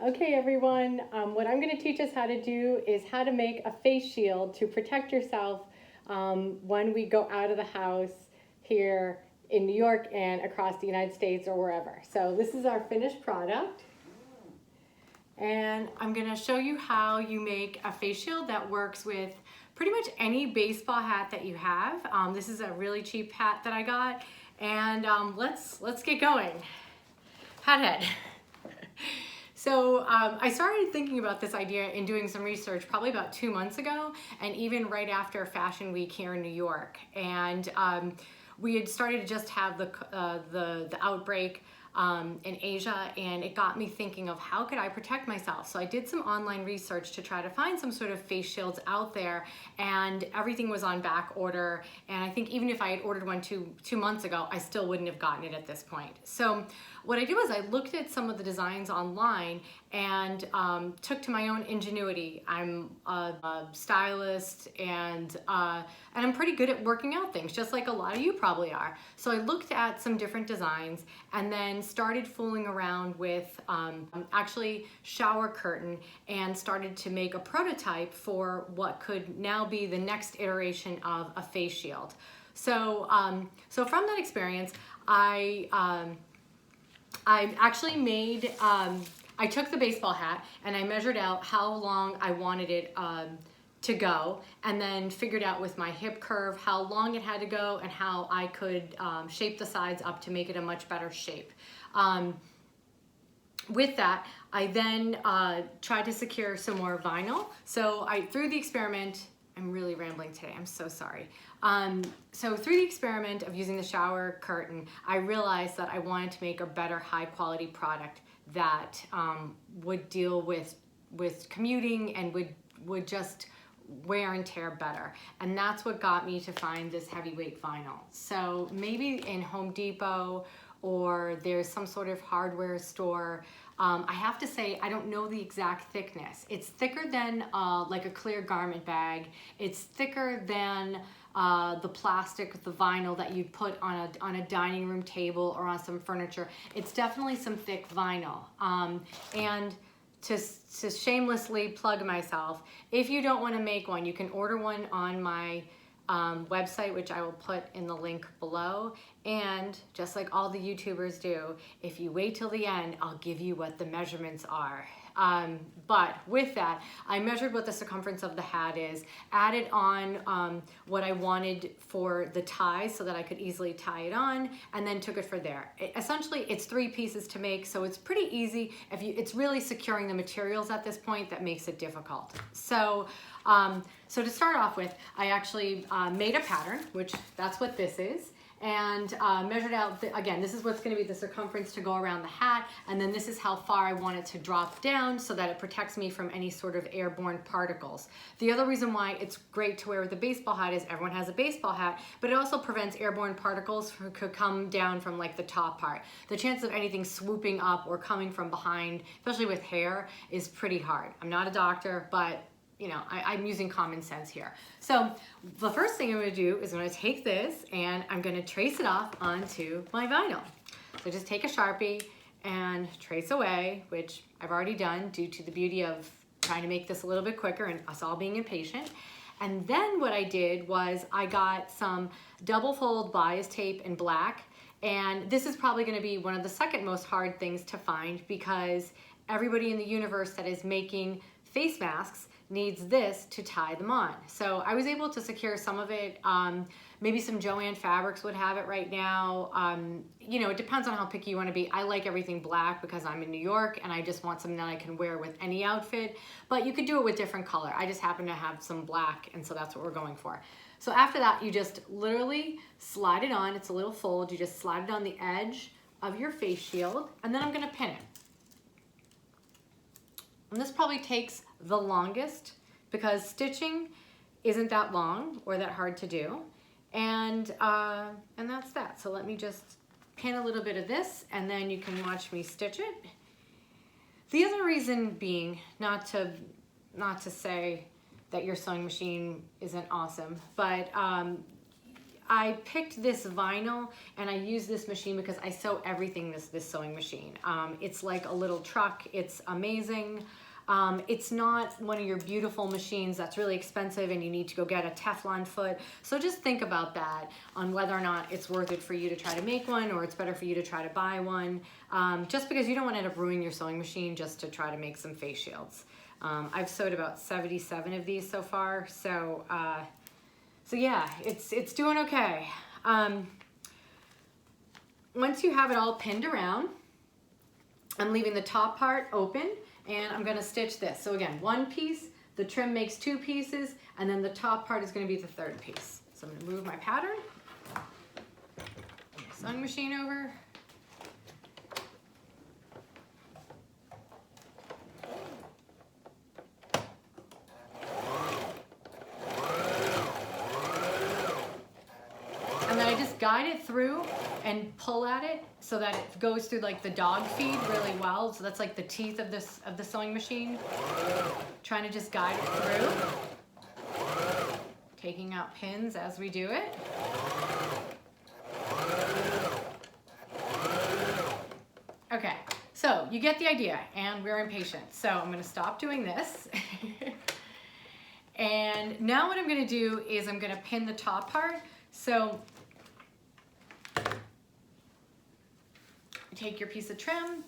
Okay, everyone, what I'm going to teach us how to do is how to make a face shield to protect yourself when we go out of the house here in New York and across the United States or wherever. So this is our finished product. And I'm going to show you how you make a face shield that works with pretty much any baseball hat that you have. This is a really cheap hat that I got. And let's get going. Hat head. So I started thinking about this idea and doing some research probably about 2 months ago, and even right after Fashion Week here in New York. And we had started to just have the outbreak in Asia, and it got me thinking of how could I protect myself. So I did some online research to try to find some sort of face shields out there, and everything was on back order. And I think even if I had ordered one two months ago, I still wouldn't have gotten it at this point. So what I did was I looked at some of the designs online and took to my own ingenuity. I'm a stylist and I'm pretty good at working out things, just like a lot of you probably are. So I looked at some different designs and then started fooling around with actually shower curtain and started to make a prototype for what could now be the next iteration of a face shield. So, so from that experience, I actually made, I took the baseball hat and I measured out how long I wanted it to go, and then figured out with my hip curve how long it had to go and how I could shape the sides up to make it a much better shape. With that, I then tried to secure some more vinyl. So through the experiment, I'm really rambling today, I'm so sorry. So through the experiment of using the shower curtain, I realized that I wanted to make a better high quality product that would deal with commuting and would just wear and tear better. And that's what got me to find this heavyweight vinyl. So maybe in Home Depot or there's some sort of hardware store. I have to say, I don't know the exact thickness. It's thicker than like a clear garment bag. It's thicker than the plastic, the vinyl that you'd put on a dining room table or on some furniture. It's definitely some thick vinyl. And to shamelessly plug myself, if you don't want to make one, you can order one on my website, which I will put in the link below. And just like all the YouTubers do, if you wait till the end, I'll give you what the measurements are. But with that, I measured what the circumference of the hat is, added on what I wanted for the tie so that I could easily tie it on, and then took it for there. Essentially, it's 3 pieces to make, so it's pretty easy. It's really securing the materials at this point that makes it difficult. So, so to start off with, I actually made a pattern, which that's what this is. And measured out, again, this is what's going to be the circumference to go around the hat, and then this is how far I want it to drop down so that it protects me from any sort of airborne particles. The other reason why it's great to wear with a baseball hat is everyone has a baseball hat, but it also prevents airborne particles who could come down from like the top part. The chance of anything swooping up or coming from behind, especially with hair, is pretty hard. I'm not a doctor, but you know, I'm using common sense here. So the first thing I'm gonna do is I'm gonna take this and I'm gonna trace it off onto my vinyl. So just take a Sharpie and trace away, which I've already done due to the beauty of trying to make this a little bit quicker and us all being impatient. And then what I did was I got some double fold bias tape in black. And this is probably gonna be one of the second most hard things to find because everybody in the universe that is making face masks needs this to tie them on. So I was able to secure some of it. Maybe some Joann Fabrics would have it right now. You know, it depends on how picky you want to be. I like everything black because I'm in New York and I just want something that I can wear with any outfit, but you could do it with different color. I just happen to have some black, and so that's what we're going for. So after that, you just literally slide it on. It's a little fold. You just slide it on the edge of your face shield, and then I'm gonna pin it. And this probably takes the longest because stitching isn't that long or that hard to do. And that's that. So let me just pin a little bit of this and then you can watch me stitch it. The other reason being, not to say that your sewing machine isn't awesome, but I picked this vinyl and I use this machine because I sew everything this sewing machine. It's like a little truck. It's amazing. It's not one of your beautiful machines that's really expensive and you need to go get a Teflon foot. So just think about that on whether or not it's worth it for you to try to make one, or it's better for you to try to buy one. Just because you don't want to end up ruining your sewing machine just to try to make some face shields. I've sewed about 77 of these so far. So yeah, it's doing okay. Once you have it all pinned around, I'm leaving the top part open and I'm gonna stitch this. So again, one piece, the trim makes two pieces, and then the top part is gonna be the third piece. So I'm gonna move my pattern, my sewing machine over. And then I just guide it through and pull at it so that it goes through like the dog feed really well. So that's like the teeth of the sewing machine. Trying to just guide it through. Taking out pins as we do it. Okay, so you get the idea, and we're impatient. So I'm gonna stop doing this. And now what I'm gonna do is I'm gonna pin the top part. So take your piece of trim.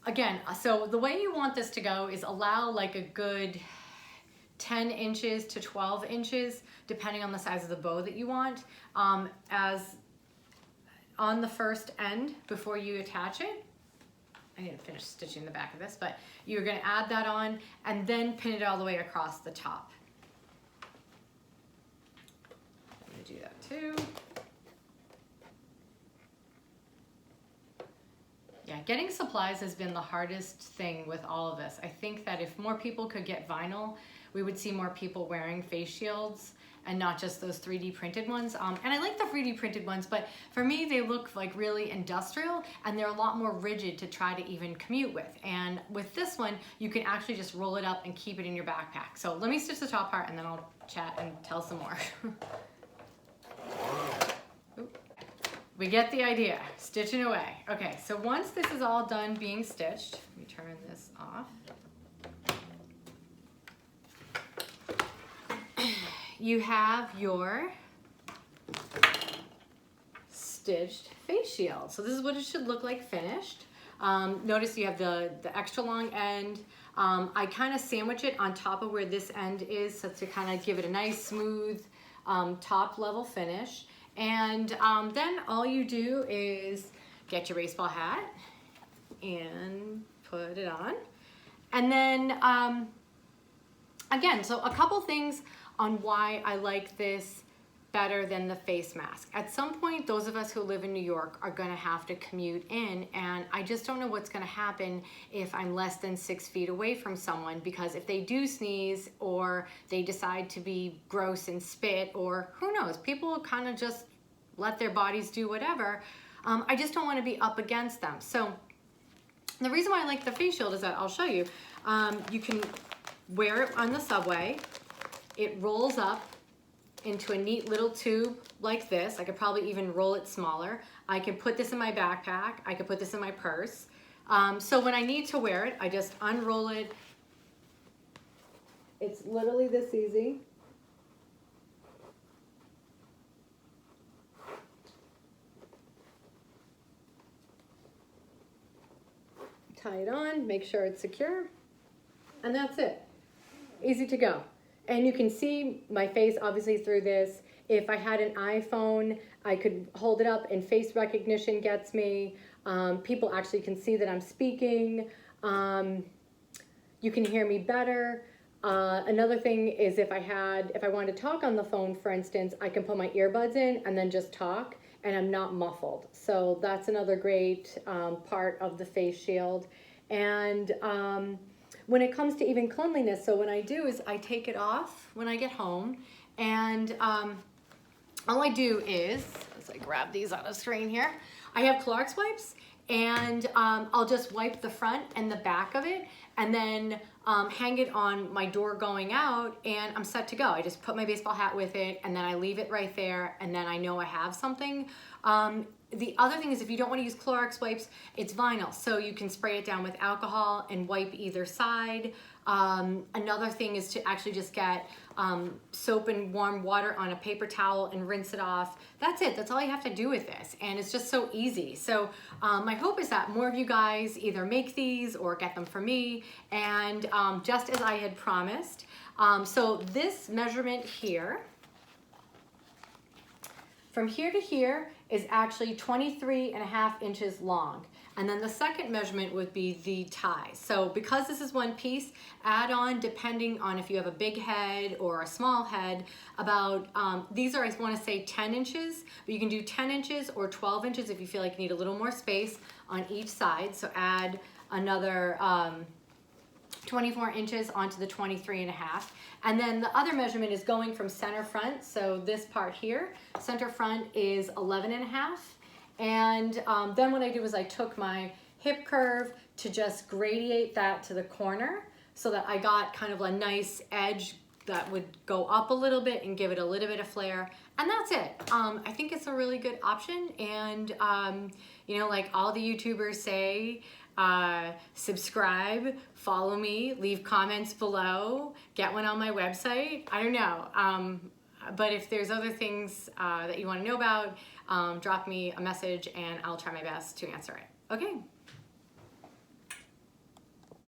Again, so the way you want this to go is allow like a good 10 inches to 12 inches, depending on the size of the bow that you want, as on the first end before you attach it. I need to finish stitching the back of this, but you're gonna add that on and then pin it all the way across the top. I'm gonna do that too. Yeah, getting supplies has been the hardest thing with all of this. I think that if more people could get vinyl, we would see more people wearing face shields and not just those 3D printed ones. And I like the 3D printed ones, but for me, they look like really industrial and they're a lot more rigid to try to even commute with. And with this one, you can actually just roll it up and keep it in your backpack. So let me stitch the top part and then I'll chat and tell some more. We get the idea, stitching away. Okay, so once this is all done being stitched, let me turn this off. You have your stitched face shield. So this is what it should look like finished. Notice you have the extra long end. I kind of sandwich it on top of where this end is, so to kind of give it a nice smooth top level finish. And then all you do is get your baseball hat and put it on. And then, again, so a couple things on why I like this better than the face mask. At some point, those of us who live in New York are gonna have to commute in, and I just don't know what's gonna happen if I'm less than 6 feet away from someone, because if they do sneeze or they decide to be gross and spit, or who knows, people kind of just let their bodies do whatever. I just don't wanna be up against them. So the reason why I like the face shield is that I'll show you. You can wear it on the subway. It rolls up into a neat little tube like this. I could probably even roll it smaller. I can put this in my backpack. I could put this in my purse. So when I need to wear it, I just unroll it. It's literally this easy. Tie it on, make sure it's secure, and that's it. Easy to go. And you can see my face obviously through this. If I had an iPhone, I could hold it up and face recognition gets me. People actually can see that I'm speaking. You can hear me better. Another thing is if I wanted to talk on the phone, for instance, I can put my earbuds in and then just talk and I'm not muffled. So that's another great part of the face shield. And when it comes to even cleanliness, so what I do is I take it off when I get home, and all I do is, as I grab these on the screen here, I have Clorox wipes, and I'll just wipe the front and the back of it, and then hang it on my door going out, and I'm set to go. I just put my baseball hat with it, and then I leave it right there, and then I know I have something. The other thing is, if you don't want to use Clorox wipes, it's vinyl, so you can spray it down with alcohol and wipe either side. Another thing is to actually just get soap and warm water on a paper towel and rinse it off. That's it. That's all you have to do with this, and it's just so easy. So my hope is that more of you guys either make these or get them from me, and just as I had promised. So this measurement here, from here to here, is actually 23.5 inches long. And then the second measurement would be the tie. So because this is one piece, add on, depending on if you have a big head or a small head, about, these are, I wanna say 10 inches, but you can do 10 inches or 12 inches if you feel like you need a little more space on each side. So add another 24 inches onto the 23.5. And then the other measurement is going from center front. So this part here, center front is 11.5. And then what I did was I took my hip curve to just gradiate that to the corner so that I got kind of a nice edge that would go up a little bit and give it a little bit of flair. And that's it. I think it's a really good option. And you know, like all the YouTubers say, subscribe, follow me, leave comments below, get one on my website. I don't know. But if there's other things that you want to know about, drop me a message and I'll try my best to answer it. Okay.